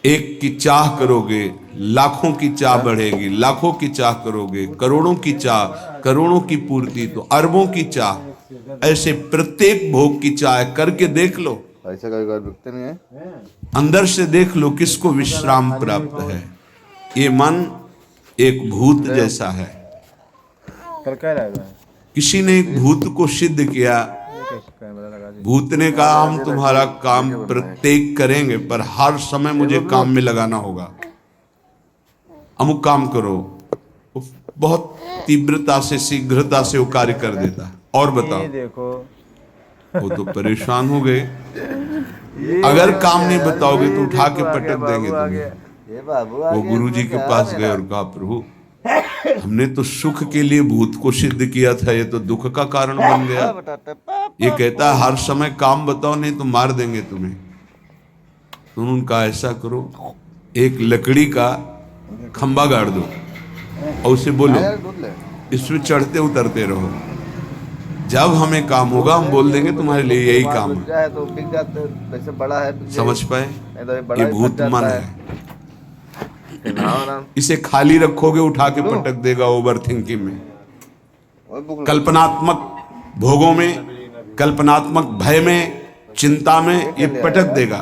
एक की चाह करोगे लाखों की चाह बढ़ेगी, लाखों की चाह करोगे करोड़ों की चाह, करोड़ों की पूर्ति तो अरबों की चाह। ऐसे प्रत्येक भोग की चाह करके देख लो, ऐसा कभी कभी बिकते नहीं है। अंदर से देख लो किसको विश्राम प्राप्त है। ये मन एक भूत जैसा है। कल क्या रहेगा? किसी ने एक भूत को सिद्ध किया, भूत ने कहा हम तुम्हारा काम प्रत्येक करेंगे पर हर समय मुझे काम में लगाना होगा, अमुक काम करो। वो बहुत तीव्रता से शीघ्रता से वो कार्य कर देता। और बताओ, देखो वो तो परेशान हो गए। अगर काम नहीं बताओगे तो उठा के पटक देंगे तुम्हें। ये बाबू वो गुरुजी के पास गए और कहा प्रभु हमने तो सुख के लिए भूत को सिद्ध किया था, ये तो दुख का कारण बन गया। ये कहता है हर समय काम बताओ नहीं तो मार देंगे तुम्हें। तो उन्होंने कहा ऐसा करो, एक लकड़ी का खंबा गाड़ दो और उसे बोलो इसमें चढ़ते उतरते रहो, जब हमें काम होगा हम बोल देंगे तुम्हारे लिए यही काम है। तो बिक जाते वैसे बड़ा है। समझ पाए? तो ये भूत मन है। इसे खाली रखोगे उठा के पटक देगा ओवर थिंकिंग में, कल्पनात्मक भोगों में, कल्पनात्मक भय में, चिंता में ये पटक देगा।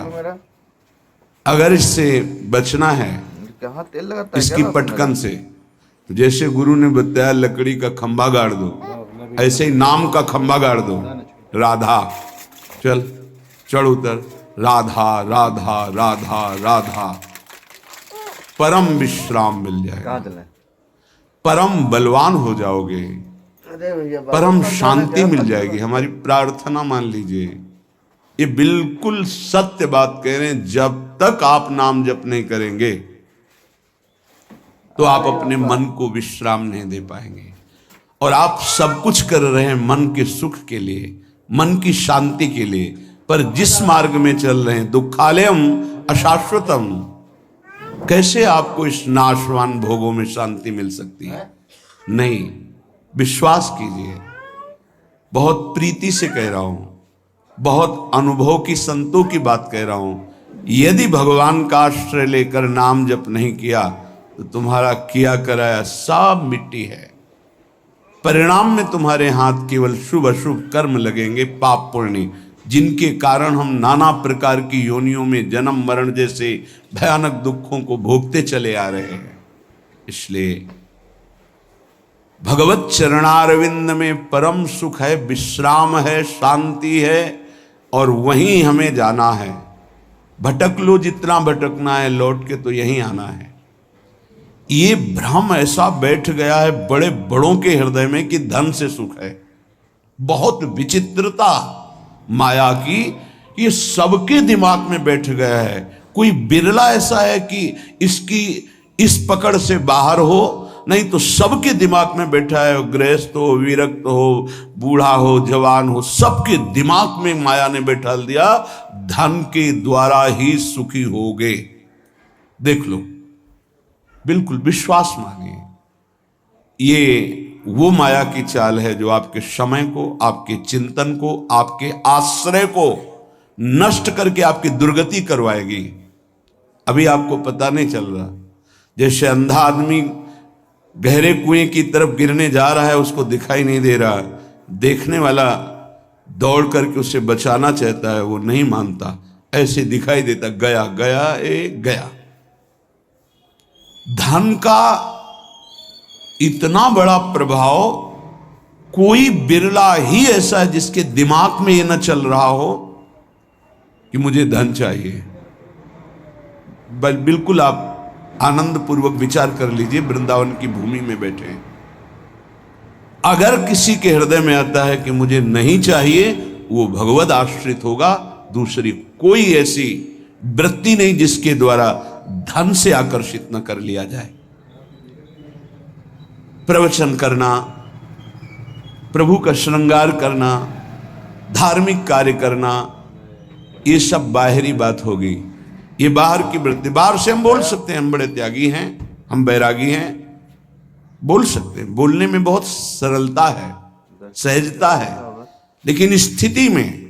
अगर इससे बचना है इसकी पटकन से, जैसे गुरु ने बताया लकड़ी का खंबा गाड़ दो, ऐसे ही नाम का खंबा गाड़ दो। राधा चल चढ़ उतर, राधा राधा राधा राधा, परम विश्राम मिल जाएगा, परम बलवान हो जाओगे, परम शांति मिल जाएगी। हमारी प्रार्थना मान लीजिए, ये बिल्कुल सत्य बात कह रहे हैं। जब तक आप नाम जप नहीं करेंगे तो आप अपने मन को विश्राम नहीं दे पाएंगे। और आप सब कुछ कर रहे हैं मन के सुख के लिए, मन की शांति के लिए, पर जिस मार्ग में चल रहे हैं दुखालयम अशाश्वतम, कैसे आपको इस नाशवान भोगों में शांति मिल सकती है? नहीं। विश्वास कीजिए, बहुत प्रीति से कह रहा हूं, बहुत अनुभव की संतों की बात कह रहा हूं। यदि भगवान का आश्रय लेकर नाम जप नहीं किया तो तुम्हारा किया कराया सब मिट्टी है। परिणाम में तुम्हारे हाथ केवल शुभ अशुभ कर्म लगेंगे, पाप पुण्य, जिनके कारण हम नाना प्रकार की योनियों में जन्म मरण जैसे भयानक दुखों को भोगते चले आ रहे हैं। इसलिए भगवत चरणारविंद में परम सुख है, विश्राम है, शांति है, और वहीं हमें जाना है। भटक लो जितना भटकना है, लौट के तो यहीं आना है। ये भ्रम ऐसा बैठ गया है बड़े बड़ों के हृदय में कि धन से सुख है। बहुत विचित्रता माया की, ये सबके दिमाग में बैठ गया है। कोई बिरला ऐसा है कि इसकी इस पकड़ से बाहर हो, नहीं तो सबके दिमाग में बैठा है। गृहस्थ हो, विरक्त हो, बूढ़ा हो, जवान हो, सबके दिमाग में माया ने बैठा दिया धन के द्वारा ही सुखी होगे। देख लो, बिल्कुल विश्वास मानिए, ये वो माया की चाल है जो आपके समय को, आपके चिंतन को, आपके आश्रय को नष्ट करके आपकी दुर्गति करवाएगी। अभी आपको पता नहीं चल रहा, जैसे अंधा आदमी गहरे कुएं की तरफ गिरने जा रहा है, उसको दिखाई नहीं दे रहा, देखने वाला दौड़ करके उसे बचाना चाहता है, वो नहीं मानता, ऐसे दिखाई देता गया गया गया। धन का इतना बड़ा प्रभाव, कोई बिरला ही ऐसा है जिसके दिमाग में ये न चल रहा हो कि मुझे धन चाहिए। बिल्कुल आप आनंद पूर्वक विचार कर लीजिए, वृंदावन की भूमि में बैठे हैं। अगर किसी के हृदय में आता है कि मुझे नहीं चाहिए, वो भगवद आश्रित होगा। दूसरी कोई ऐसी वृत्ति नहीं जिसके द्वारा धन से आकर्षित न कर लिया जाए। प्रवचन करना, प्रभु का श्रृंगार करना, धार्मिक कार्य करना, ये सब बाहरी बात होगी। ये बाहर की वृत्ति, बाहर से हम बोल सकते हैं हम बड़े त्यागी हैं, हम बैरागी हैं, बोल सकते हैं, बोलने में बहुत सरलता है, सहजता है। लेकिन स्थिति में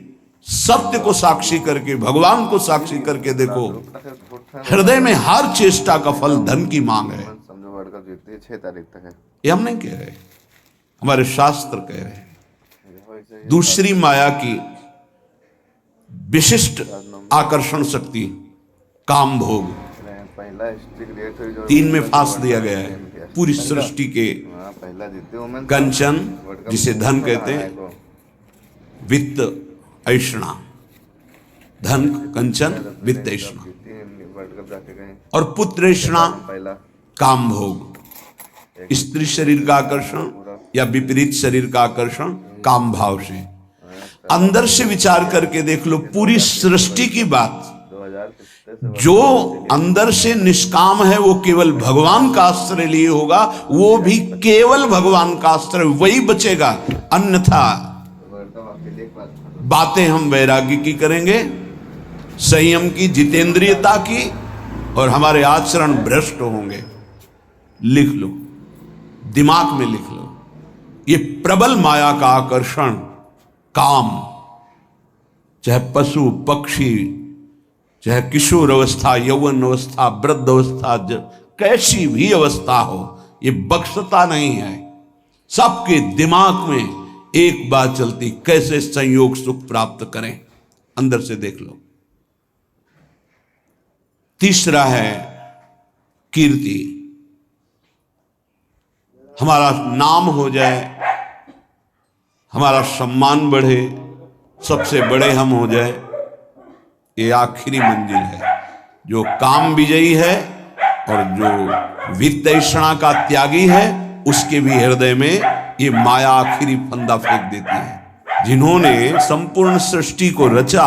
सत्य को साक्षी करके, भगवान को साक्षी करके देखो, हृदय में हर चेष्टा का फल धन की मांग है। समझो वर्ल्ड कप जीतती है 6 तारीख तक है। ये हम नहीं कह रहे, हमारे शास्त्र कह रहे हैं। दूसरी माया की विशिष्ट आकर्षण शक्ति काम भोग, पहला हिस्ट्री क्रिएट हुई जो 3 में फांस दिया गया है पूरी सृष्टि के। पहला जीते वुमेन कंचन जिसे धन कहते हैं, वित्त ऐषणा, धन कंचन वित्त ऐषणा, वर्ल्ड कप जाके गए और पुत्र ऐषणा पहला काम भोग। स्त्री शरीर का आकर्षण या विपरीत शरीर का आकर्षण काम भाव से। अंदर से विचार करके देख लो पूरी सृष्टि की बात, 2000 जो अंदर से निष्काम है वो केवल भगवान का आश्रय लिए होगा, वो भी केवल भगवान का आश्रय वही बचेगा। अन्यथा वर्ल्ड कप आपके लिए एक बात बातें हम वैराग्य की करेंगे, संयम की, जितेंद्रियता की, और हमारे आचरण भ्रष्ट होंगे। लिख लो, दिमाग में लिख लो, ये प्रबल माया का आकर्षण काम, चाहे पशु पक्षी, चाहे किशोर अवस्था, यौवन अवस्था, वृद्ध अवस्था, कैसी भी अवस्था हो, ये बख्शता नहीं है। सबके दिमाग में एक बात चलती, कैसे संयोग सुख प्राप्त करें, अंदर से देख लो। तीसरा है कीर्ति, हमारा नाम हो जाए, हमारा सम्मान बढ़े, सबसे बड़े हम हो जाए, ये आखिरी मंजिल है। जो काम विजयी है और जो वित्त ऐषणा का त्यागी है, उसके भी हृदय में ये माया आखिरी फंदा फेंक देती है। जिन्होंने संपूर्ण सृष्टि को रचा,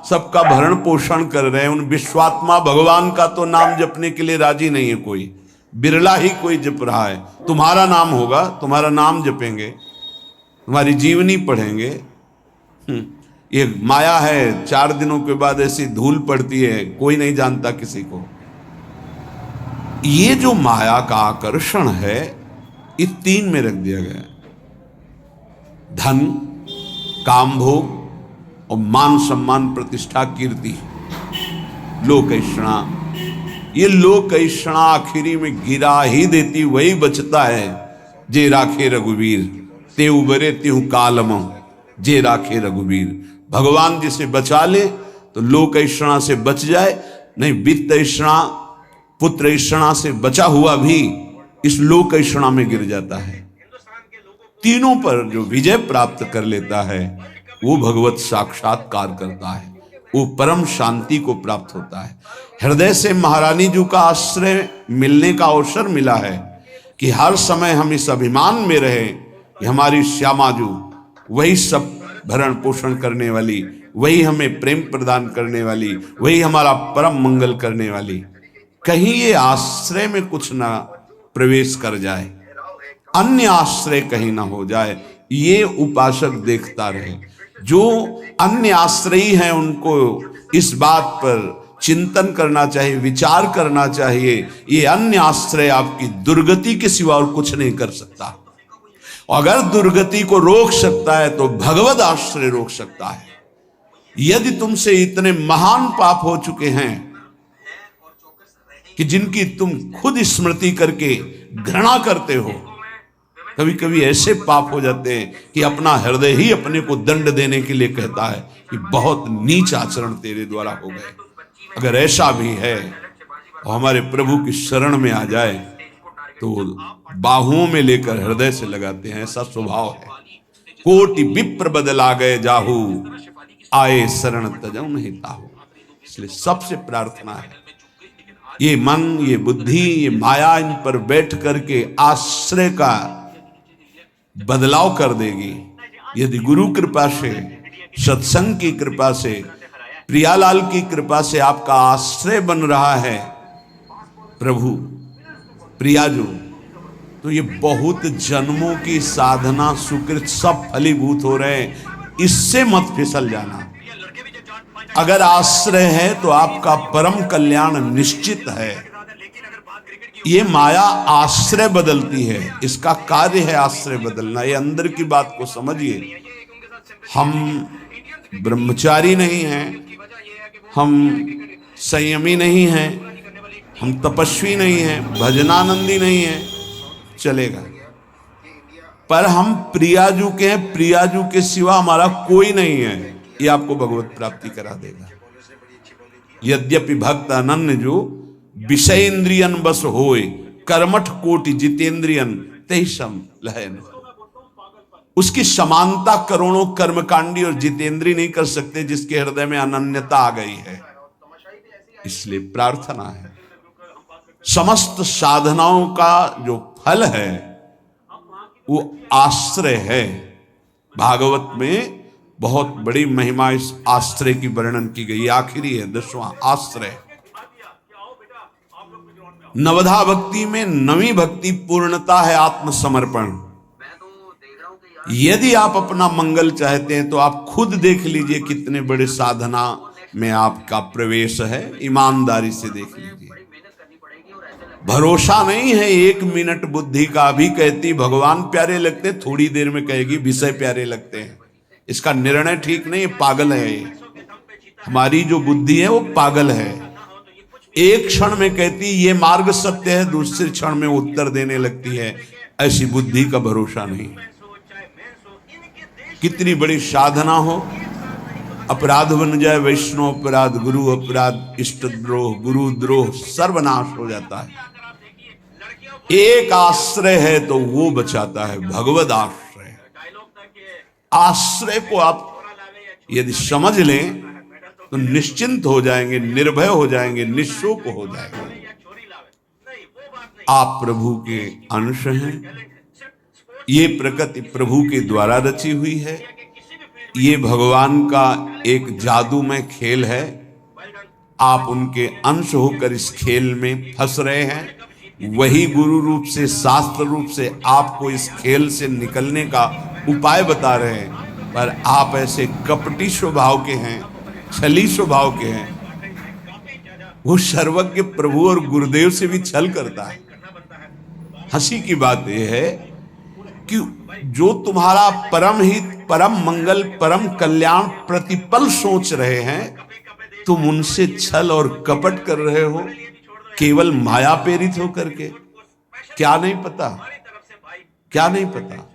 सबका भरण पोषण कर रहे हैं, उन विश्वात्मा भगवान का तो नाम जपने के लिए राजी नहीं है कोई, बिरला ही कोई जप रहा है। तुम्हारा नाम होगा, तुम्हारा नाम जपेंगे, तुम्हारी जीवनी पढ़ेंगे। ये माया है, 4 दिनों के बाद ऐसी धूल पड़ती है, कोई नहीं जानता किसी को। ये जो माया का आकर्षण है, इस 3 में रख दिया गया, धन, काम भोग और मान सम्मान प्रतिष्ठा कीर्ति, लोक ऐषणा। ये लोक ऐषणा आखिरी में गिरा ही देती, वही बचता है। जे राखे रघुवीर ते उबरे त्यू कालम, जे राखे रघुवीर। भगवान जिसे बचा ले तो लोक ऐषणा से बच जाए, नहीं वित्त ऐषणा पुत्र ऐषणा से बचा हुआ भी इस लोक ऐषणा में गिर जाता है। तीनों पर जो विजय प्राप्त कर लेता है, वो भगवत साक्षात्कार करता है, वो परम शांति को प्राप्त होता है। हृदय से महारानी जी का आश्रय मिलने का अवसर मिला है कि हर समय हम इस अभिमान में रहे कि हमारी श्यामा जी वही सब भरण पोषण करने वाली, वही हमें प्रेम प्रदान करने वाली, वही हमारा परम मंगल करने वाली। कहीं ये आश्रय में कुछ ना प्रवेश कर जाए, अन्य आश्रय कहीं ना हो जाए, ये उपासक देखता रहे। जो अन्य आश्रयी हैं उनको इस बात पर चिंतन करना चाहिए, विचार करना चाहिए, ये अन्य आश्रय आपकी दुर्गति के सिवा और कुछ नहीं कर सकता। अगर दुर्गति को रोक सकता है तो भगवत आश्रय रोक सकता है। यदि तुमसे इतने महान पाप हो चुके हैं कि जिनकी तुम खुद स्मृति करके घृणा करते हो, कभी कभी ऐसे पाप हो जाते हैं कि अपना हृदय ही अपने को दंड देने के लिए कहता है कि बहुत नीच आचरण तेरे द्वारा हो गए। अगर ऐसा भी है और हमारे प्रभु की शरण में आ जाए तो बाहुओं में लेकर हृदय से लगाते हैं, ऐसा स्वभाव है। कोटि विप्र बदला गए जाहू, आए शरण तजऊ नहीं ताहू। इसलिए सबसे प्रार्थना है, ये मन, ये बुद्धि, ये माया इन पर बैठ करके आश्रय का बदलाव कर देगी। यदि गुरु कृपा से, सत्संग की कृपा से, प्रियालाल की कृपा से आपका आश्रय बन रहा है प्रभु प्रियाजू, तो ये बहुत जन्मों की साधना सुकृत सब फलीभूत हो रहे हैं। इससे मत फिसल जाना। अगर आश्रय है तो आपका परम कल्याण निश्चित है। ये माया आश्रय बदलती है, इसका कार्य है आश्रय बदलना। ये अंदर की बात को समझिए। हम ब्रह्मचारी नहीं हैं, हम संयमी नहीं हैं, हम तपस्वी नहीं हैं, भजनानंदी नहीं हैं, चलेगा। पर हम प्रियाजू के हैं, प्रियाजू के सिवा हमारा कोई नहीं है, ये आपको भगवत प्राप्ति करा देगा। यद्यपि भक्त अनन्य जो विषय इंद्रियन बस होए, कर्मठ कोटि जितेंद्रियन तेहि सम लहन। उसकी समानता करोड़ों कर्मकांडी और जितेंद्री नहीं कर सकते जिसके हृदय में अनन्यता आ गई है। इसलिए प्रार्थना है, समस्त साधनाओं का जो फल है वो आश्रय है। भागवत में बहुत बड़ी महिमा इस आश्रय की वर्णन की गई, आखिरी है 10वां आश्रय। नवधा भक्ति में नवी भक्ति पूर्णता है आत्मसमर्पण। यदि आप अपना मंगल चाहते हैं तो आप खुद देख लीजिए कितने बड़े साधना में आपका प्रवेश है, ईमानदारी से देख लीजिए। भरोसा नहीं है 1 मिनट बुद्धि का भी कहती भगवान प्यारे लगते, थोड़ी देर में कहेगी विषय प्यारे लगते हैं। इसका निर्णय ठीक नहीं, पागल है ये। हमारी जो बुद्धि है वो पागल है। एक क्षण में कहती ये मार्ग सत्य है, दूसरे क्षण में उत्तर देने लगती है। ऐसी बुद्धि का भरोसा नहीं। कितनी बड़ी साधना हो, अपराध बन जाए, वैष्णव अपराध, गुरु अपराध, इष्ट द्रोह, गुरु द्रोह, सर्वनाश हो जाता है। एक आश्रय है तो वो बचाता है, भगवद आश्रय। आश्रय को आप यदि समझ लें तो निश्चिंत हो जाएंगे, निर्भय हो जाएंगे, निःशोक हो जाएंगे। आप प्रभु के अंश हैं। ये प्रकृति प्रभु के द्वारा रची हुई है। ये भगवान का एक जादूमय खेल है। आप उनके अंश होकर इस खेल में फंस रहे हैं। वही गुरु रूप से, शास्त्र रूप से आपको इस खेल से निकलने का उपाय बता रहे हैं। पर आप ऐसे कपटी स्वभाव के हैं, छली स्वभाव के हैं। वो सर्वज्ञ प्रभु और गुरुदेव से भी छल करता है। हंसी की बात यह है कि जो तुम्हारा परम हित, परम मंगल, परम कल्याण प्रतिपल सोच रहे हैं, तुम उनसे छल और कपट कर रहे हो, केवल माया प्रेरित होकर के। क्या नहीं पता, क्या नहीं पता।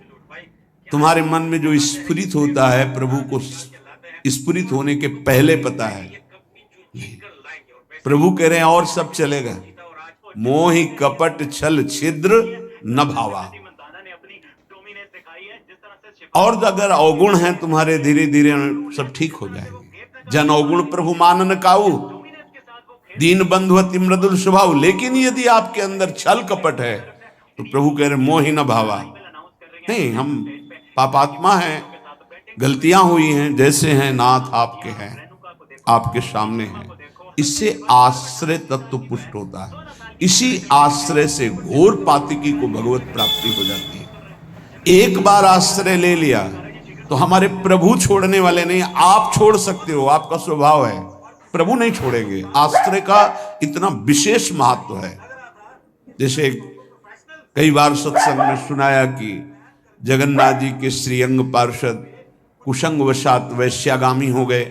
तुम्हारे मन में जो स्फुरित होता है प्रभु को स्फुरित होने के पहले पता है। प्रभु कह रहे हैं और सब चलेगा। मोहि कपट छल छिद्र न भावा। और अगर अवगुण है तुम्हारे, धीरे धीरे सब ठीक हो जाएंगे। जन अवगुण प्रभु मानन काऊ, दीन बंधु अति मृदुल स्वभाव। लेकिन यदि आपके अंदर छल कपट है तो प्रभु कह रहे मोहि न भावा। नहीं, हम पापात्मा हैं, गलतियां हुई हैं, जैसे हैं नाथ आपके हैं, आपके सामने हैं। इससे आश्रय तत्व पुष्ट होता है। इसी आश्रय से घोर पातिकी को भगवत प्राप्ति हो जाती है। एक बार आश्रय ले लिया तो हमारे प्रभु छोड़ने वाले नहीं, आप छोड़ सकते हो, आपका स्वभाव है। प्रभु नहीं छोड़ेंगे। आश्रय का इतना विशेष महत्व है। जैसे कई बार सत्संग में सुनाया कि जगन्नाथ जी के श्रीअंग पार्षद कुसंग वशात वैश्यागामी हो गए।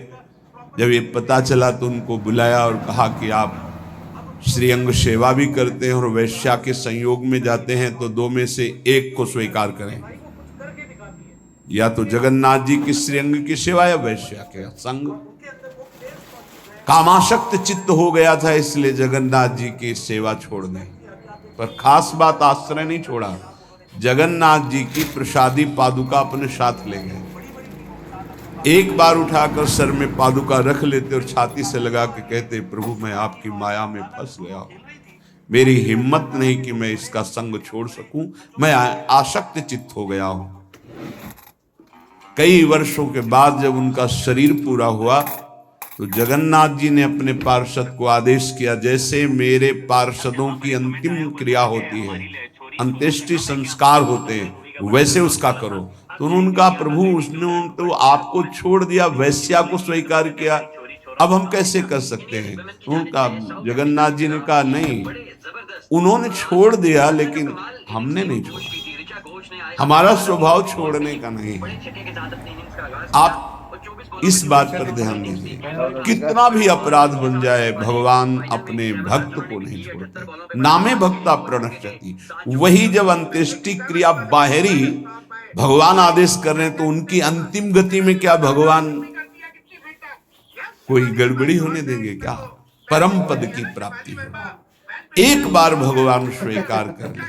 जब ये पता चला तो उनको बुलाया और कहा कि आप श्रीअंग सेवा भी करते हैं और वैश्या के संयोग में जाते हैं, तो 2 में से एक को स्वीकार करें, या तो जगन्नाथ जी की श्रीअंग की सेवा या वैश्या के संग। कामाशक्त चित्त हो गया था, इसलिए जगन्नाथ जी की सेवा छोड़ दी। पर खास बात, आश्रय नहीं छोड़ा। जगन्नाथ जी की प्रसादी पादुका अपने साथ ले गए। एक बार उठाकर सर में पादुका रख लेते और छाती से लगा के कहते, प्रभु मैं आपकी माया में फंस गया हूं, मेरी हिम्मत नहीं कि मैं इसका संग छोड़ सकूं, मैं आसक्त चित्त हो गया हूं। कई वर्षों के बाद जब उनका शरीर पूरा हुआ तो जगन्नाथ जी ने अपने पार्षद को आदेश किया, जैसे मेरे पार्षदों की अंतिम क्रिया होती है, अंत्येष्टि संस्कार होते हैं, वैसे उसका करो। तो उन्होंने कहा, प्रभु उसने तो आपको छोड़ दिया, वैश्या को स्वीकार किया, अब हम कैसे कर सकते हैं? उनका जगन्नाथ जी ने कहा, नहीं, उन्होंने छोड़ दिया लेकिन हमने नहीं छोड़ा। हमारा स्वभाव छोड़ने का नहीं है। आप इस बात पर ध्यान दीजिए, कितना भी अपराध बन जाए भगवान अपने भक्त को नहीं छोड़ते। नामे भक्ता प्रणश्यति, वही जब अंत्येष्टि क्रिया बाहरी भगवान आदेश कर रहे हैं तो उनकी अंतिम गति में क्या भगवान कोई गड़बड़ी होने देंगे क्या? परम पद की प्राप्ति होगी। एक बार भगवान स्वीकार कर ले,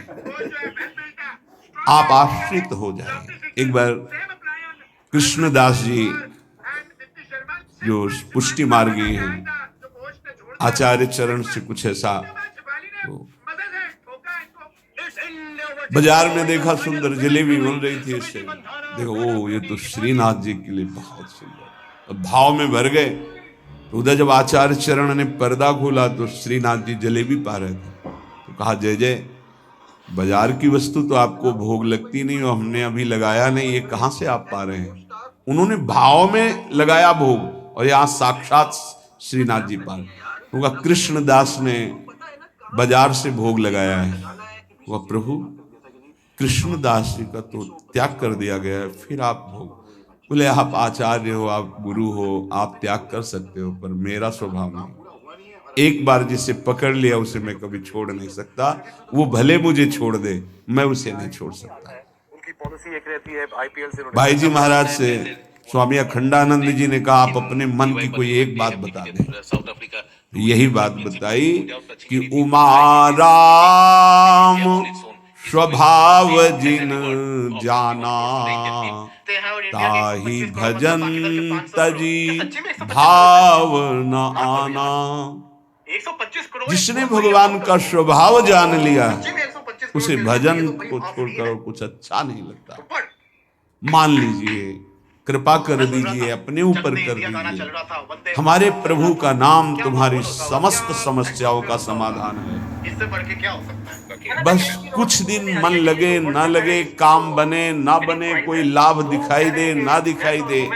आप आश्रित हो जाएंगे। एक बार कृष्णदास जी जो पुष्टि मार्गी हैं, आचार्य चरण से कुछ ऐसा, तो बाजार में देखा सुंदर जलेबी मिल रही थी, इससे देखो ओ ये तो श्रीनाथ जी के लिए बहुत सुंदर, अब भाव में भर गए। तो उधर जब आचार्य चरण ने पर्दा खोला तो श्रीनाथ जी जलेबी पा रहे थे, तो कहा जय जय, बाजार की वस्तु तो आपको भोग लगती नहीं और हमने अभी लगाया नहीं, ये कहां से आप पा रहे हैं? उन्होंने भाव में लगाया भोग और यहाँ साक्षात श्रीनाथ जी पा रहे। वह कृष्णदास ने बाजार से भोग लगाया है, वह प्रभु कृष्णदास जी का तो त्याग कर दिया गया है, फिर आप भोग। बोले आप आचार्य हो, आप गुरु हो, आप त्याग कर सकते हो, पर मेरा स्वभाव नहीं। एक बार जिसे पकड़ लिया उसे मैं कभी छोड़ नहीं सकता, वो भले मुझे छोड़ दे, मैं उसे नहीं छोड़ सकता। भाई जी महाराज से स्वामी अखंडानंद जी ने कहा आप अपने मन की कोई एक बात बता दें। यही बात बताई कि उमा राम स्वभाव जिन जाना, ताहि भजन तजी भाव न आना। जिसने भगवान का स्वभाव जान लिया उसे भजन को छोड़कर कुछ अच्छा नहीं लगता। मान लीजिए, कृपा कर दीजिए, अपने ऊपर कर दीजिए, हमारे प्रभु का नाम तुम्हारी समस्त समस्याओं का समाधान है। इससे बढ़ के क्या हो सकता है? बस कुछ दिन मन लगे ना लगे, काम बने ना बने, कोई लाभ दिखाई दे ना दिखाई दे,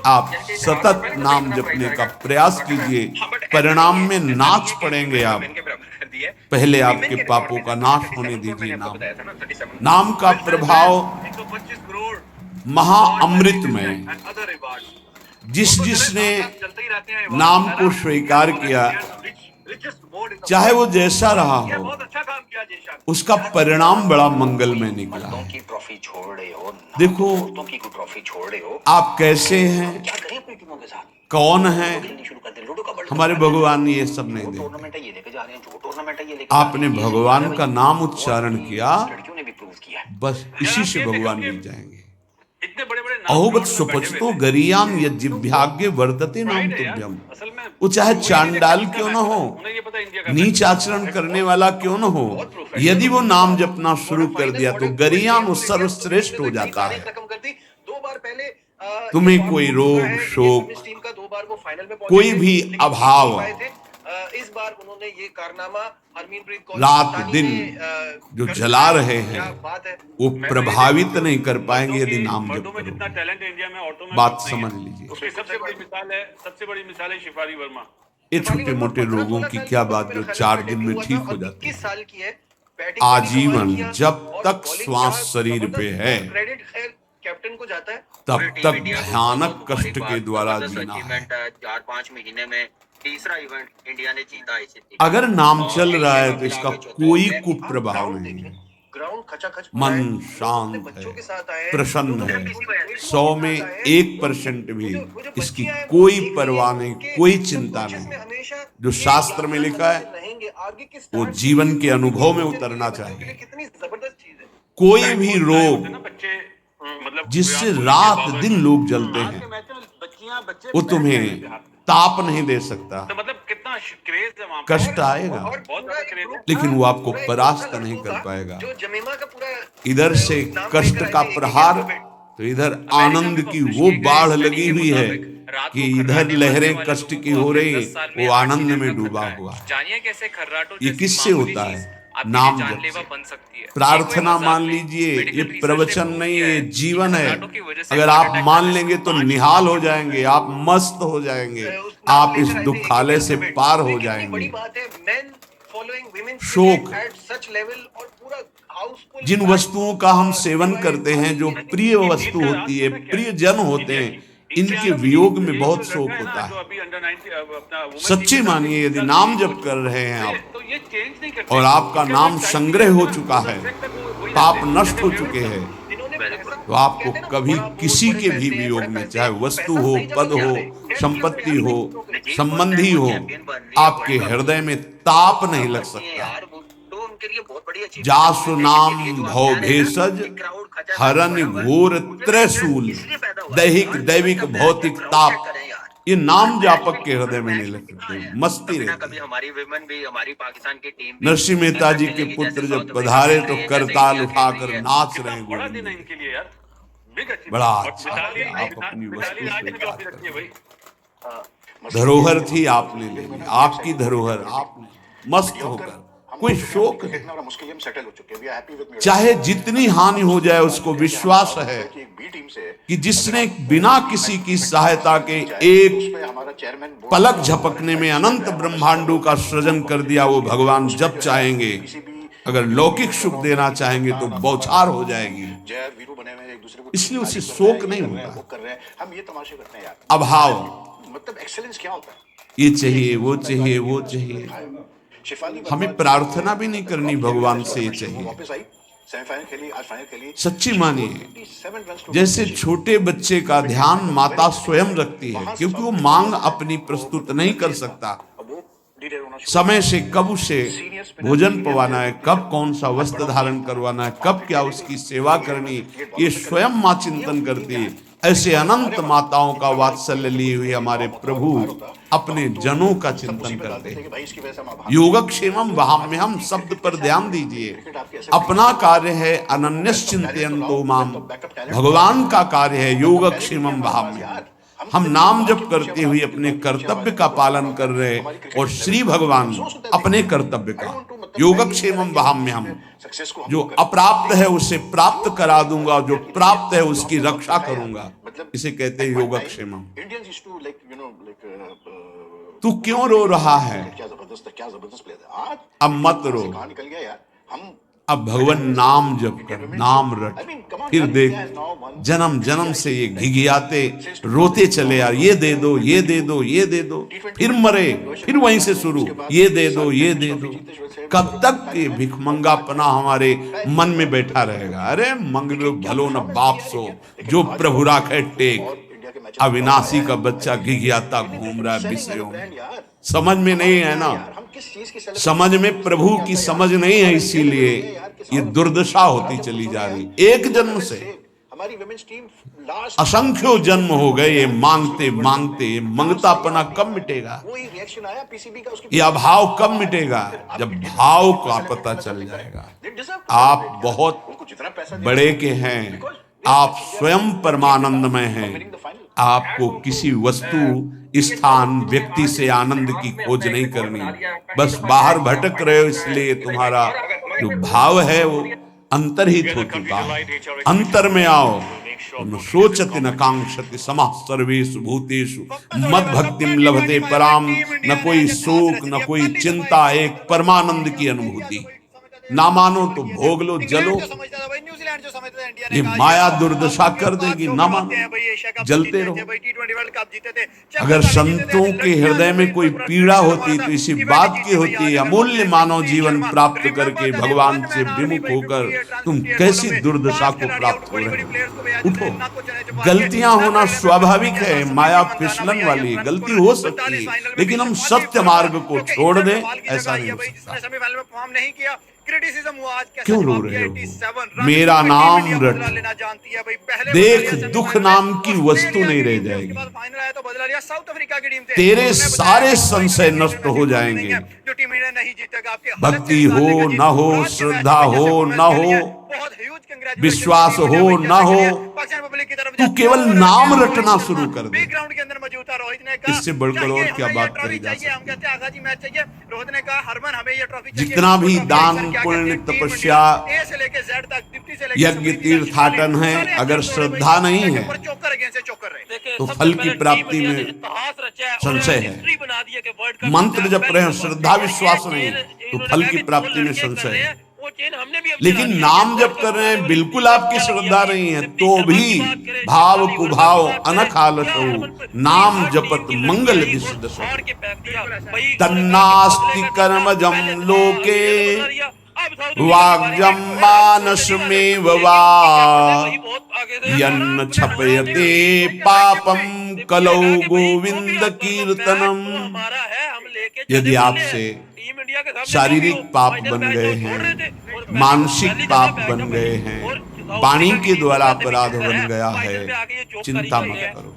आप सतत नाम जपने का प्रयास कीजिए, परिणाम में नाच पड़ेंगे आप। पहले आपके पापों का नाश होने दीजिए। नाम का प्रभाव महा अमृत में, जिसने नाम को स्वीकार किया, चाहे वो जैसा रहा हो, उसका परिणाम बड़ा मंगलमय निकला है। देखो आप कैसे हैं, कौन है, हमारे भगवान ने ये सब नहीं देखा। आपने भगवान का नाम उच्चारण किया, बस इसी से भगवान मिल जाएंगे। अहोगत सुपचतो गरियाम यज्जिभ्याग्य वर्तते नाम तुभ्यम। वो चाहे चांडाल क्यों ना हो, नीच आचरण करने वाला क्यों ना हो, यदि वो नाम जपना शुरू कर दिया तो गरियाम वो सर्वश्रेष्ठ हो जाता है। तुम्हें कोई रोग शोक, कोई भी अभाव, इस बार उन्होंने ये कारनामा हरमीनप्रीत कौर रात दिन जो जला रहे हैं वो प्रभावित नहीं कर पाएंगे यदि नाम जप करो। जितना टैलेंट है इंडिया में ऑटो में, बात समझ लीजिए। उसकी सबसे बड़ी मिसाल है शिफारी वर्मा। ये छोटे मोटे रोगों की क्या बात जो 4 दिन में ठीक हो जाती है। आजीवन जब तक श्वास शरीर पे है कैप्टन को जाता है तब तक भयानक कष्ट के द्वारा जीना है। 4-5 महीने में तीसरा इवेंट इंडिया ने जीता है। अगर नाम चल रहा है तो इसका कोई कुप्रभाव नहीं है। मन शांत है, प्रसन्न है, 100 में 1% भी इसकी कोई परवाह नहीं, कोई चिंता नहीं। जो शास्त्र में लिखा है वो जीवन के अनुभव में उतरना चाहिए। कोई भी रोग जिससे रात दिन लोग जलते हैं वो तुम्हें ताप नहीं दे सकता। तो मतलब कितना क्रेज है, कष्ट आएगा लेकिन वो आपको परास्त नहीं कर पाएगा। इधर से कष्ट का प्रहार तो इधर आनंद की वो बाढ़ लगी हुई है कि इधर लहरें कष्ट की हो रही, वो आनंद में डूबा हुआ। ये किससे होता है? नाम जप बन सकती है। प्रार्थना मान लीजिए, ये प्रवचन नहीं है, जीवन है। अगर आप मान लेंगे तो निहाल हो जाएंगे, आप मस्त हो जाएंगे, आप इस दुखालय से पार हो जाएंगे। शोक, जिन वस्तुओं का हम सेवन करते हैं जो प्रिय वस्तु होती है, प्रिय जन होते हैं, इनके वियोग में बहुत शोक होता है। सच्ची मानिए, यदि नाम जप कर रहे हैं आप और आपका नाम संग्रह हो चुका है, पाप नष्ट हो चुके हैं, तो आपको कभी किसी के भी वियोग में, चाहे वस्तु हो, पद हो, संपत्ति हो, संबंधी हो, आपके हृदय में ताप नहीं लग सकता। जासु नाम भव भेषज हरन घोर त्रैशूल, दैहिक दैविक भौतिक ताप, ये नाम जापक के हृदय में नहीं लग सकते, मस्ती रहती। हमारी विमेन भी, हमारी पाकिस्तान की टीम, नरसिंह मेहता जी के पुत्र जब पधारे तो करताल उठाकर नाच रहे गोविंद। बड़ा अच्छा, आप अपनी वस्तु से धरोहर थी, आपने ले ली, आपकी धरोहर, आपने मस्त होकर, कोई शोक नहीं। चाहे जितनी हानि हो जाए, उसको विश्वास है कि जिसने बिना किसी की सहायता के एक पलक झपकने में अनंत ब्रह्मांडों का सृजन कर दिया, वो भगवान जब चाहेंगे, अगर लौकिक सुख देना चाहेंगे तो बौछार हो जाएगी। इसलिए उसे शोक नहीं होता। अभाव, मतलब एक्सेलेंस क्या होता है? ये चाहिए, वो चाहिए, वो चाहिए। हमें प्रार्थना भी नहीं करनी भगवान से ये चाहिए। सच्ची मानिए, जैसे छोटे बच्चे का ध्यान माता स्वयं रखती है, क्योंकि वो मांग अपनी प्रस्तुत नहीं कर सकता। समय से कब उसे भोजन पवाना है, कब कौन सा वस्त्र धारण करवाना है, कब क्या उसकी सेवा करनी, ये स्वयं माँ चिंतन करती है। ऐसे अनंत माताओं का वात्सल्य लिए हुए हमारे प्रभु अपने जनों का चिंतन करते हैं। योगक्षेमम वहाम्यहम शब्द पर ध्यान दीजिए। अपना कार्य है अनन्यश्चिन्तयन्तो माम, भगवान का कार्य है योगक्षेमम वहाम्यहम। हम नाम जप करते हुए अपने कर्तव्य का पालन कर रहे, और श्री भगवान अपने कर्तव्य का, योगक्षेमम वहाम्यहम, जो अप्राप्त है उसे प्राप्त करा दूंगा, जो प्राप्त है उसकी रक्षा करूंगा, इसे कहते हैं योगक्षेमम। तू क्यों रो रहा है? अब मत रो, अब भगवान नाम जप कर, नाम रट। फिर देख, जन्म जन्म से ये घिघियाते रोते चले, यार ये दे दो, ये दे दो, ये दे दो, फिर मरे, फिर वहीं से शुरू, ये दे दो, ये दे दो। कब तक ये भिखमंगापना हमारे मन में बैठा रहेगा? अरे मंगलो भलो न बाप सो, जो प्रभु राखे टेक। अविनाशी का बच्चा घिघियाता घूम रहा है विषयों में, समझ में नहीं है ना, समझ में प्रभु की समझ नहीं है, इसीलिए ये दुर्दशा होती चली जा रही। एक जन्म से असंख्यों जन्म हो गए ये मांगते मांगते। ये मंगतापना कब मिटेगा? ये अभाव कब मिटेगा? जब भाव का पता चल जाएगा। आप बहुत बड़े के हैं, आप स्वयं परमानंदमय हैं। आपको किसी वस्तु, स्थान, व्यक्ति से आनंद की खोज नहीं करनी। बस बाहर भटक रहे हो, इसलिए तुम्हारा जो भाव है वो अंतर्हित हो चुका है। अंतर में आओ। न सोचति न कांक्षति समः सर्वेषु भूतेषु मद भक्तिम लभते पराम। न कोई शोक, न कोई चिंता, एक परमानंद की अनुभूति। ना मानो तो भोग लो, जलो। ये माया दुर्दशा कर देगी, ना मानो, जलते रहो। अगर संतों के हृदय में कोई पीड़ा होती तो इसी बात की होती, अमूल्य मानव जीवन प्राप्त करके भगवान से विमुख होकर तुम कैसी दुर्दशा को प्राप्त हो रहे हो। उठो। गलतियां होना स्वाभाविक है, माया फिसलन वाली गलती हो सकती है, लेकिन हम सत्य मार्ग को छोड़ दें, ऐसा नहीं हो सकता। क्यों रो रहे हो? मेरा नाम रट, देख दुख नाम की वस्तु नहीं रह जाएगी। तेरे सारे संशय नष्ट हो जाएंगे। भक्ति हो न हो, श्रद्धा हो न हो, विश्वास हो न हो, तू केवल नाम रटना शुरू कर दे। इससे बढ़कर और क्या बात करी जा सकती है? जितना भी दान, पुण्य, तपस्या, यज्ञ, तीर्थाटन है, अगर श्रद्धा नहीं है तो फल की प्राप्ति में संशय है। मंत्र जप रहे हैं, श्रद्धा विश्वास नहीं तो फल की प्राप्ति में संशय है। चेन हमने भी लेकिन नाम जप कर रहे हैं, बिल्कुल आपकी श्रद्धा नहीं है, तो भी भाव कुभाव अनख आलसो नाम जपत मंगल दिश दशो तन्नास्ति कर्मजम लोके वाग्जम मानसमेव वा यन्न छपयते पापम कलौ गोविंद कीर्तनम। यदि आपसे शारीरिक पाप बन गए हैं, मानसिक पाप बन गए हैं, वाणी के द्वारा अपराध बन गया है, चिंता मत करो।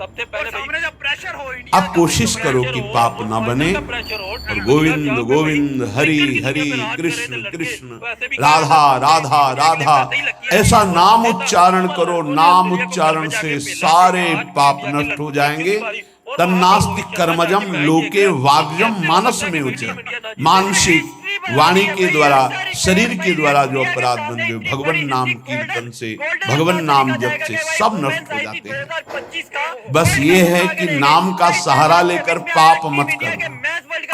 आप कोशिश करो कि पाप ना बने और गोविंद गोविंद हरि हरि कृष्ण कृष्ण राधा राधा राधा ऐसा नाम उच्चारण करो। नाम उच्चारण से सारे पाप नष्ट हो जाएंगे। तन्नास्ति कर्मजम लोके वाग्जम मानस में उच्च मानसिक वाणी के द्वारा शरीर के द्वारा जो अपराध बन गए भगवान नाम कीर्तन से भगवान नाम जप से सब नष्ट हो जाते हैं। बस ये है कि नाम का सहारा लेकर पाप मत करो।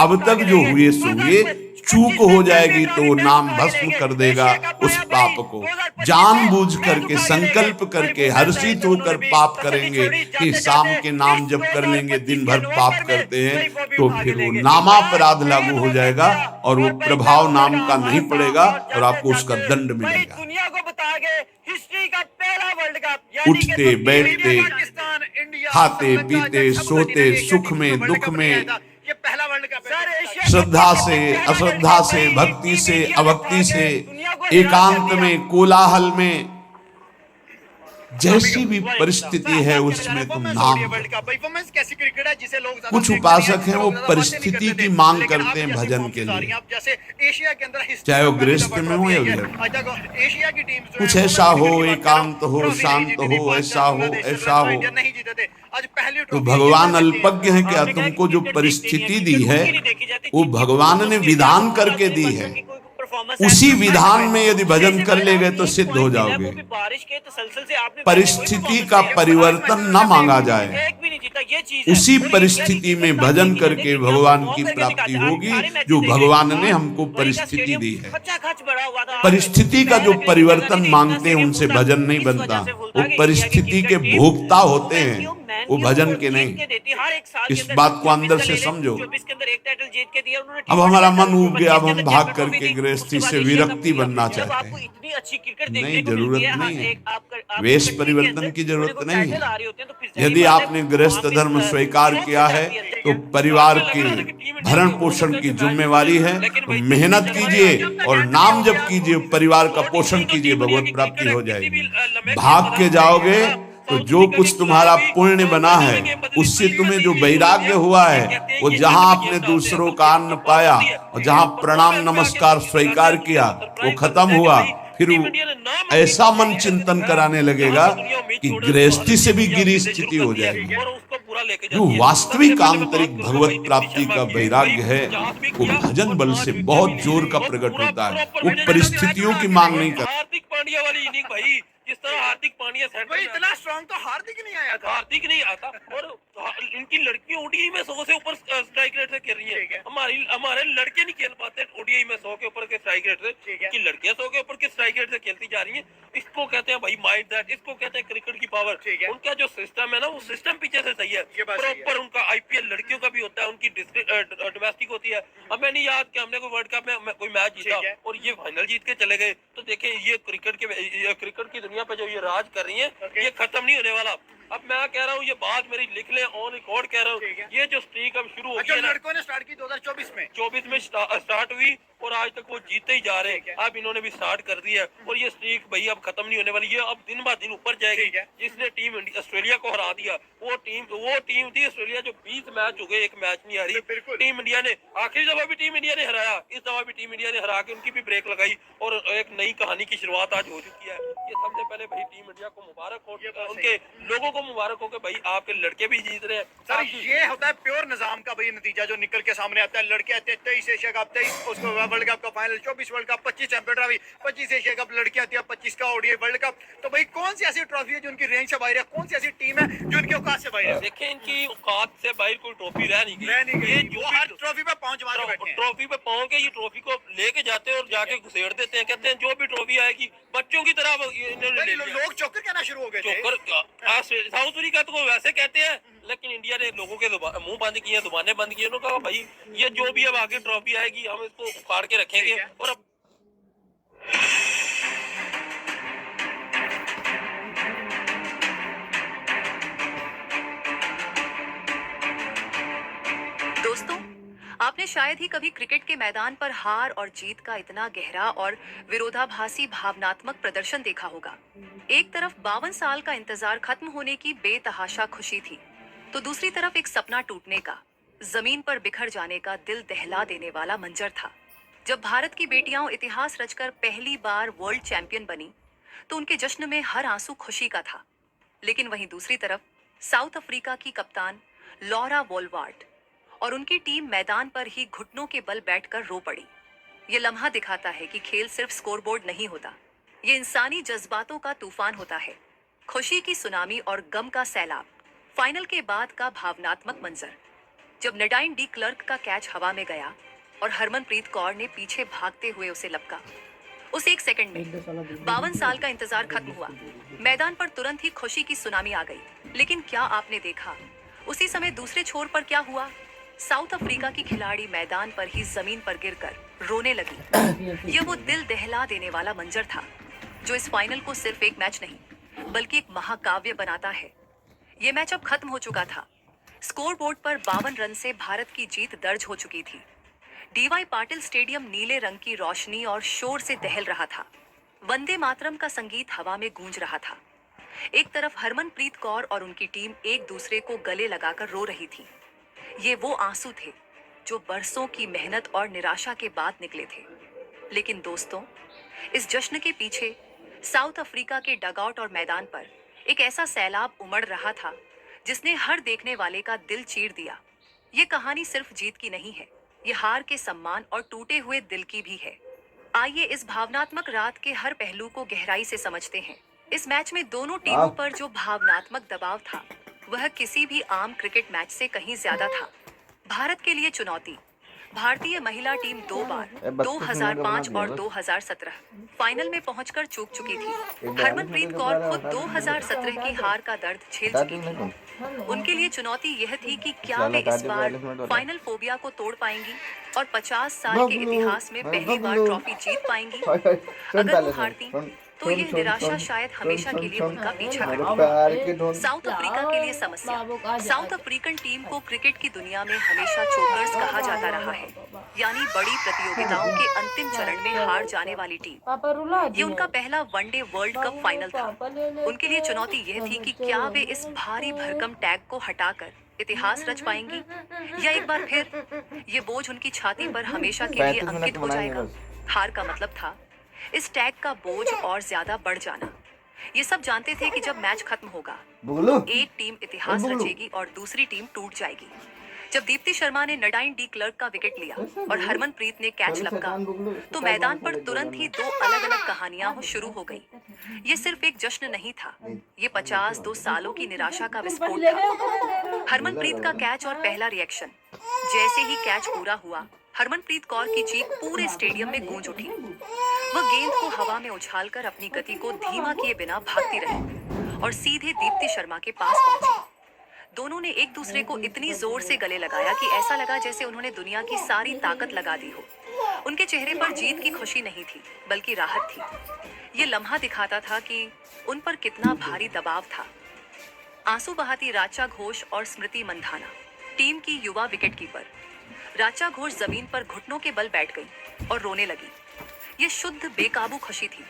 अब तक जो हुए सो हुए, चूक हो जाएगी तो नाम भस्म कर देगा उस पाप को। जानबूझ करके संकल्प करके हर्षित होकर पाप करेंगे कि शाम के नाम जप कर लेंगे, दिन भर पाप करते हैं, तो फिर वो नामापराध लागू हो जाएगा और वो प्रभाव नाम का नहीं पड़ेगा और आपको उसका दंड मिलेगा। दुनिया को बता गए हिस्ट्री का पहला वर्ल्ड कप, उठते बैठते खाते पीते सोते सुख में दुख में, ये पहला वर्ल्ड कप है। श्रद्धा से अश्रद्धा से भक्ति से अभक्ति से, एकांत में कोलाहल में, जैसी भी परिस्थिति है उसमें तुम नाम। परफॉर्मेंस कैसी क्रिकेट है जिसे लोग कुछ उपासक हैं वो परिस्थिति की मांग करते हैं भजन के लिए, जैसे एशिया के अंदर चाहे वो गृहस्थ में हो या एशिया की टीम कुछ ऐसा हो, एकांत हो, शांत हो, ऐसा हो ऐसा हो। नहीं जीते थे, आज पहली तो भगवान अल्पज्ञ है क्या? तुमको जो परिस्थिति दी है वो भगवान ने विधान करके दी है, उसी विधान में यदि भजन कर ले गए तो सिद्ध हो जाओगे। परिस्थिति का परिवर्तन न मांगा जाए, उसी परिस्थिति में भजन करके भगवान की प्राप्ति होगी जो भगवान ने हमको परिस्थिति दी है। परिस्थिति का जो परिवर्तन मांगते हैं उनसे भजन नहीं बनता, वो परिस्थिति के भोक्ता होते हैं, वो भजन के नहीं। इस बात को अंदर से समझो। अब हमारा मन उब गया, अब हम भाग करके गृहस्थी से विरक्ति बनना चाहते हैं। नहीं, जरूरत नहीं है, वेश परिवर्तन की जरूरत नहीं है। यदि आपने गृहस्थ धर्म स्वीकार किया है तो परिवार के भरण पोषण की जिम्मेवारी है, तो मेहनत कीजिए और नाम जप कीजिए, परिवार का पोषण कीजिए, भगवत प्राप्ति हो जाएगी। भाग के जाओगे तो जो कुछ तुम्हारा पुण्य बना है उससे तुम्हें जो वैराग्य हुआ है, वो जहां आपने दूसरों का अन्न पाया और जहां प्रणाम नमस्कार स्वीकार किया वो खत्म हुआ, फिर ऐसा मन चिंतन कराने लगेगा कि गृहस्थी से भी गिरी स्थिति हो जाएगी। जो वास्तविक आंतरिक भगवत प्राप्ति का वैराग्य है वो भजन बल से बहुत जोर का प्रकट होता है, वो परिस्थितियों की मांग नहीं करता। हार्दिक पांड्या वाली इनिंग भाई, जिस तरह हार्दिक पांड्या भाई इतना स्ट्रांग तो हार्दिक नहीं आया था, हार्दिक नहीं आता। और इनकी लड़कियां ओडीआई में 100 से ऊपर स्ट्राइक रेट से खेल रही है। हमारे लड़के नहीं खेल पाते ओडीआई में 100 के ऊपर के स्ट्राइक रेट से, इनकी लड़कियां 100 के ऊपर के स्ट्राइक रेट से खेलती जा रही हैं। इसको कहते हैं भाई माइंड दैट, इसको कहते हैं क्रिकेट की पावर। उनका जो सिस्टम है ना, वो सिस्टम पीछे से सही है, प्रॉपर उनका आईपीएल लड़कियों का भी होता है, उनकी डोमेस्टिक होती है। अब मैं नहीं याद कि हमने कोई वर्ल्ड कप में कोई मैच जीता और ये फाइनल जीत के चले गए, तो देखें ये क्रिकेट की दुनिया पे जो ये राज कर रही है ये खत्म नहीं होने वाला। अब मैं कह रहा हूँ, ये बात मेरी लिख ले, ऑन रिकॉर्ड कह रहा हूँ, ये जो स्ट्रीक अब शुरू हो गई है, लड़कों ने स्टार्ट की 2024 में स्टार्ट हुई और आज तक वो जीते ही जा रहे हैं। अब इन्होंने भी स्टार्ट कर दिया और ये स्ट्रीक भाई अब खत्म नहीं होने वाली, ये अब दिन ब दिन ऊपर जाएगी। जिसने टीम ऑस्ट्रेलिया को हरा दिया वो टीम थी ऑस्ट्रेलिया जो 20 मैच हो गए, एक मैच नहीं हारी। टीम इंडिया ने आखिरी दफा भी टीम इंडिया ने हराया, इस दफा भी टीम इंडिया ने हरा के उनकी भी ब्रेक लगाई और एक नई कहानी की शुरुआत आज हो चुकी है। ये सबसे पहले भाई टीम इंडिया को मुबारक हो, उनके लोगों को मुबारक हो कि भाई आपके लड़के भी जीत रहे हैं। सर ये होता है प्योर निजाम का भाई नतीजा जो निकल के सामने आता है। लड़के आते हैं 23 एशिया कप, 23 उसको वर्ल्ड कप का final, 24 world cup, 25 champion trophy, 25 Asia cup, लड़कियां आती है 25 का ओडीआई वर्ल्ड कप। तो भाई कौन सी ऐसी ट्रॉफी है जो उनकी रेंज से बाहर है, कौन सी ऐसी टीम है जो उनके औकात से बाहर है? देखिए इनकी औकात से बाहर कोई ट्रॉफी रह नहीं गई। ये जो हर ट्रॉफी पे पहुंच मार बैठे हैं, ट्रॉफी पे पहुंच के ये ट्रॉफी को लेके जाते हैं और जाके घुसेड़ देते हैं, कहते हैं जो भी आएगी, बच्चों की तरह इन्होंने ले लिया। लोग चौकर कहना शुरू हो गए थे। चोकर साउथ अफ्रीका तो वैसे कहते हैं, लेकिन इंडिया ने लोगों के मुंह बंद किए, दुकानें बंद की। उन्होंने कहा भाई ये जो भी अब आगे ट्रॉफी आएगी हम इसको उखाड़ के रखेंगे। और अब दोस्तों, आपने शायद ही कभी क्रिकेट के मैदान पर हार और जीत का इतना गहरा और विरोधाभासी भावनात्मक प्रदर्शन देखा होगा। एक तरफ 52 साल का इंतजार खत्म होने की बेतहाशा खुशी थी, तो दूसरी तरफ एक सपना टूटने का, जमीन पर बिखर जाने का दिल दहला देने वाला मंजर था। जब भारत की बेटियां इतिहास रचकर पहली बार वर्ल्ड चैंपियन बनी, तो उनके जश्न में हर आंसू खुशी का था। लेकिन वहीं दूसरी तरफ साउथ अफ्रीका की कप्तान लॉरा वोलवार्ड और उनकी टीम मैदान पर ही घुटनों के बल बैठकर रो पड़ी। ये लम्हा दिखाता है कि खेल सिर्फ स्कोरबोर्ड नहीं होता, ये इंसानी जज्बातों का तूफान होता है। खुशी की सुनामी और गम का सैलाब। फाइनल के बाद का भावनात्मक मंजर, जब नडाइन डी क्लर्क का कैच हवा में गया और हरमनप्रीत कौर ने पीछे भागते हुए उसे लपका। उस एक सेकंड में 52 साल का इंतजार खत्म हुआ। मैदान पर तुरंत ही खुशी की सुनामी आ गई। लेकिन क्या आपने देखा उसी समय दूसरे छोर पर क्या हुआ? साउथ अफ्रीका की खिलाड़ी मैदान पर ही जमीन पर गिरकर रोने लगी। यह वो दिल दहला देने वाला मंजर था जो इस फाइनल को सिर्फ एक मैच नहीं बल्कि एक महाकाव्य बनाता है। ये मैच अब खत्म हो चुका था। स्कोरबोर्ड पर 52 रन से भारत की जीत दर्ज हो चुकी थी। डीवाई पाटिल स्टेडियम नीले रंग की रोशनी और शोर से दहल रहा था। वंदे मातरम का संगीत हवा में गूंज रहा था। एक तरफ हरमनप्रीत कौर और उनकी टीम एक दूसरे को गले लगाकर रो रही थी। ये वो आंसू थे जो बरसों की मेहनत और निराशा के बाद निकले थे। लेकिन दोस्तों, इस जश्न के पीछे साउथ अफ्रीका के डगआउट और मैदान पर एक ऐसा सैलाब उमड़ रहा था जिसने हर देखने वाले का दिल चीर दिया। ये कहानी सिर्फ जीत की नहीं है, ये हार के सम्मान और टूटे हुए दिल की भी है। आइए इस भावनात्मक रात के हर पहलू को गहराई से समझते हैं। इस मैच में दोनों टीमों पर जो भावनात्मक दबाव था वह किसी भी आम क्रिकेट मैच से कहीं ज्यादा था। भारत के लिए चुनौती। भारतीय महिला टीम 2 बार 2005 और 2017 फाइनल में पहुंचकर चूक चुकी थी। हरमनप्रीत कौर खुद 2017 की हार का दर्द झेल चुकी थी। उनके लिए चुनौती यह थी कि क्या वे इस बार फाइनल फोबिया को तोड़ पाएंगी और 50 साल के इतिहास में पहली बार ट्रॉफी जीत पाएंगी। अगर वो हारती तो यह निराशा शायद हमेशा के लिए उनका पीछा करती। साउथ अफ्रीका के लिए समस्या। साउथ अफ्रीकन टीम को क्रिकेट की दुनिया में हमेशा चोकर्स कहा जाता रहा है, यानी बड़ी प्रतियोगिताओं के अंतिम चरण में हार जाने वाली टीम। ये उनका पहला वनडे वर्ल्ड कप फाइनल था। उनके लिए चुनौती यह थी कि क्या वे इस भारी भरकम टैग को हटाकर इतिहास रच पाएंगी या एक बार फिर ये बोझ उनकी छाती पर हमेशा के लिए अंकित हो जाएगा। हार का मतलब था इस टैग का बोझ और ज्यादा बढ़ जाना। ये सब जानते थे कि जब मैच खत्म होगा एक टीम इतिहास रचेगी और दूसरी टीम टूट जाएगी। जब दीप्ति शर्मा ने नडाइन डी क्लर्क का विकेट लिया और हरमनप्रीत ने कैच लपका, तो मैदान पर तुरंत ही 2 अलग-अलग कहानियां शुरू हो गई। ये सिर्फ एक जश्न नहीं था, ये 52 सालों की निराशा का विस्फोट था। हरमनप्रीत का कैच और पहला रिएक्शन। जैसे ही कैच पूरा हुआ, हरमनप्रीत कौर की चीख पूरे स्टेडियम में गूंज उठी। वह गेंद को हवा में उछालकर अपनी गति को धीमा किए बिना भागती रही और सीधे दीप्ति शर्मा के पास पहुंची। दोनों ने एक दूसरे को इतनी जोर से गले लगाया कि ऐसा लगा जैसे उन्होंने दुनिया की सारी ताकत लगा दी हो। उनके चेहरे पर जीत की खुशी नहीं थी, बल्कि राहत थी। ये लम्हा दिखाता था कि उन पर कितना भारी दबाव था। आंसू बहाती राचा घोष और स्मृति मंधाना, टीम की युवा विकेटकीपर। राचा घोष जमीन पर घुटनों के बल बैठ गई और रोने लगी। ये शुद्ध बेकाबू खुशी थी।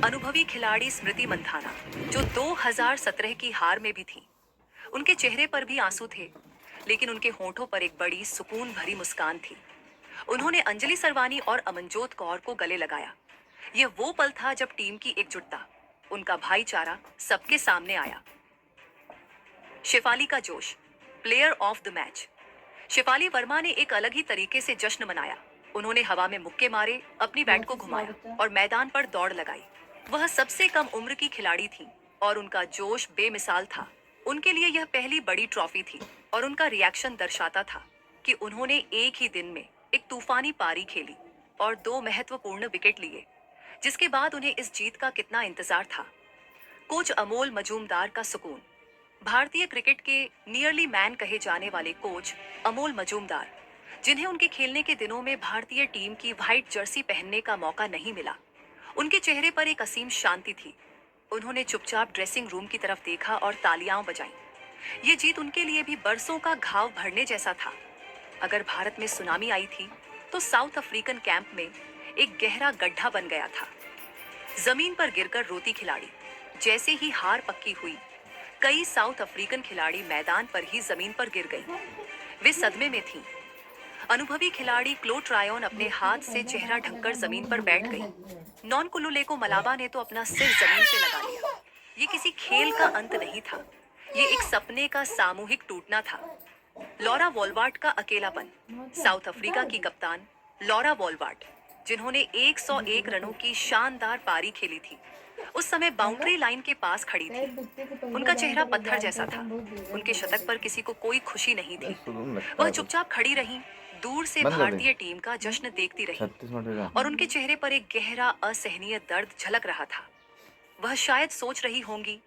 अनुभवी खिलाड़ी स्मृति मंधाना, जो 2017 की हार में भी थी, उनके चेहरे पर भी आंसू थे, लेकिन उनके होंठों पर एक बड़ी सुकून भरी मुस्कान थी। उन्होंने अंजलि सरवानी और अमनजोत कौर को गले लगाया। यह वो पल था जब टीम की एकजुटता, उनका भाईचारा सबके सामने आया। शेफाली का जोश, player of the match. Shefali Verma ने एक अलग ही तरीके से जश्न मनाया। उन्होंने हवा में मुक्के मारे, अपनी बैट को घुमाया और मैदान पर दौड़ लगाई। वह सबसे कम उम्र की खिलाड़ी थी और उनका जोश बेमिसाल था। उनके लिए यह पहली बड़ी ट्रॉफी थी और उनका रिएक्शन दर्शाता था कि उन्होंने एक ही दिन में एक तूफानी पारी खेली और 2 महत्वपूर्ण विकेट लिए, जिसके बाद उन्हें इस जीत का कितना इंतजार था। कोच अमोल मजूमदार का सुकून। भारतीय क्रिकेट के नियरली मैन कहे जाने वाले कोच अमोल मजूमदार, जिन्हें उनके खेलने के दिनों में भारतीय टीम की व्हाइट जर्सी पहनने का मौका नहीं मिला, उनके चेहरे पर एक असीम शांति थी। उन्होंने चुपचाप ड्रेसिंग रूम की तरफ देखा और तालियां बजाईं। ये जीत उनके लिए भी बरसों का घाव भरने जैसा था। अगर भारत में सुनामी आई थी तो साउथ अफ्रीकन कैंप में एक गहरा गड्ढा बन गया था। जमीन पर गिरकर रोती खिलाड़ी। जैसे ही हार पक्की हुई, कई साउथ अफ्रीकन खिलाड़ी मैदान पर ही जमीन पर गिर गई। वे सदमे में थीं। अनुभवी खिलाड़ी क्लो ट्रायोन अपने हाथ से चेहरा ढककर जमीन पर बैठ गई। नॉन कुलुलेको मलाबा ने तो अपना सिर जमीन से लगा लिया। ये किसी खेल का अंत नहीं था, ये एक सपने का सामूहिक टूटना था। लॉरा वॉलवार्ट का अकेलापन। साउथ अफ्रीका की कप्तान लॉरा वॉलवार्ट, जिन्होंने 101 रनों की शानदार पारी खेली थी, उस समय बाउंड्री लाइन के पास खड़ी थी। उनका चेहरा पत्थर जैसा था। उनके शतक पर किसी को कोई खुशी नहीं थी। वह चुपचाप खड़ी रहीं, दूर से भारतीय टीम का जश्न देखती रही और उनके चेहरे पर एक गहरा असहनीय दर्द झलक रहा था। वह शायद सोच रही होंगी